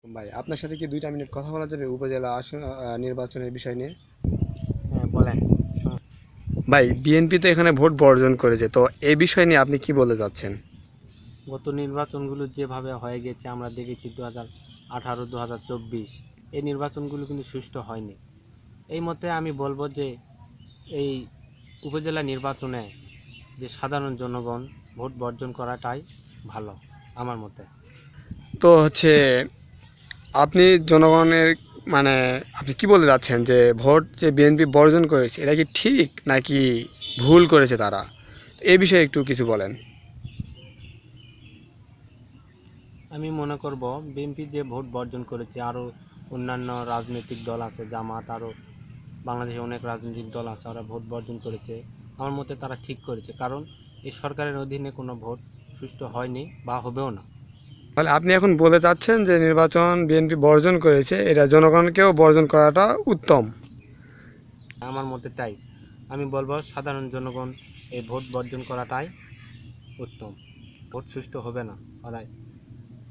ভাই আপনার সাথে কি 2টা মিনিট কথা বলা যাবে উপজেলা আসন নির্বাচনের বিষয় নিয়ে? হ্যাঁ, বলেন। ভাই বিএনপি তো এখানে ভোট বর্জন করেছে, তো এই বিষয় নিয়ে আপনি কি বলতে চাচ্ছেন? গত নির্বাচনগুলো যেভাবে হয়ে গেছে আমরা দেখেছি 2018, 2024 এই নির্বাচনগুলো কিন্তু সুষ্ঠু হয়নি। এই মতে আমি বলবো যে এই উপজেলা নির্বাচনে যে সাধারণ জনগণ ভোট বর্জন করাটাই ভালো আমার মতে। তো আপনি জনগণের মানে আপনি কি বলতে চাচ্ছেন যে ভোট যে বিএনপি বর্জন করেছে এটা কি ঠিক নাকি ভুল করেছে তারা? এই বিষয়ে একটু কিছু বলেন। আমি মনে করব বিএনপি যে ভোট বর্জন করেছে, আরও অন্যান্য রাজনৈতিক দল আছে, জামাত, আরও বাংলাদেশে অনেক রাজনৈতিক দল আছে, ওরা ভোট বর্জন করেছে। আমার মতে তারা ঠিক করেছে, কারণ এই সরকারের অধীনে কোনো ভোট সুষ্ঠু হয়নি বা হবেও না। তাহলে আপনি এখন বলতে চাচ্ছেন যে নির্বাচন বিএনপি বর্জন করেছে, এটা জনগণকেও বর্জন করাটা উত্তম। আমার মতে তাই। আমি বলবো সাধারণ জনগণ এই ভোট বর্জন করাটাই উত্তম। ভোট সুষ্ঠু হবে না, ওরা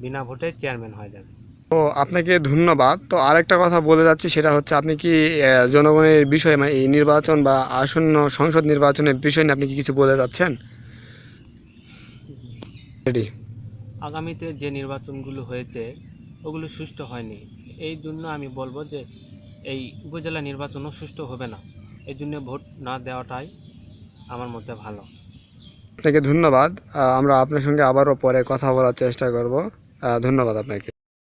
বিনা ভোটে চেয়ারম্যান হয়ে যাবে। তো আপনাকে ধন্যবাদ। তো আরেকটা কথা বলে যাচ্ছি, সেটা হচ্ছে আপনি কি জনগণের বিষয়ে মানে এই নির্বাচন বা আসন্ন সংসদ নির্বাচনের বিষয় নিয়ে আপনি কি কিছু বলে যাচ্ছেন? রেডি। আগামীতে যে নির্বাচনগুলো হয়েছে ওগুলো সুষ্ঠু হয়নি, এই জন্য আমি বলবো যে এই উপজেলা নির্বাচনও সুষ্ঠু হবে না। এই জন্য ভোট না দেওয়াটাই আমার মতে ভালো। আপনাকে ধন্যবাদ। আমরা আপনার সঙ্গে আবারও পরে কথা বলার চেষ্টা করব। ধন্যবাদ আপনাকে।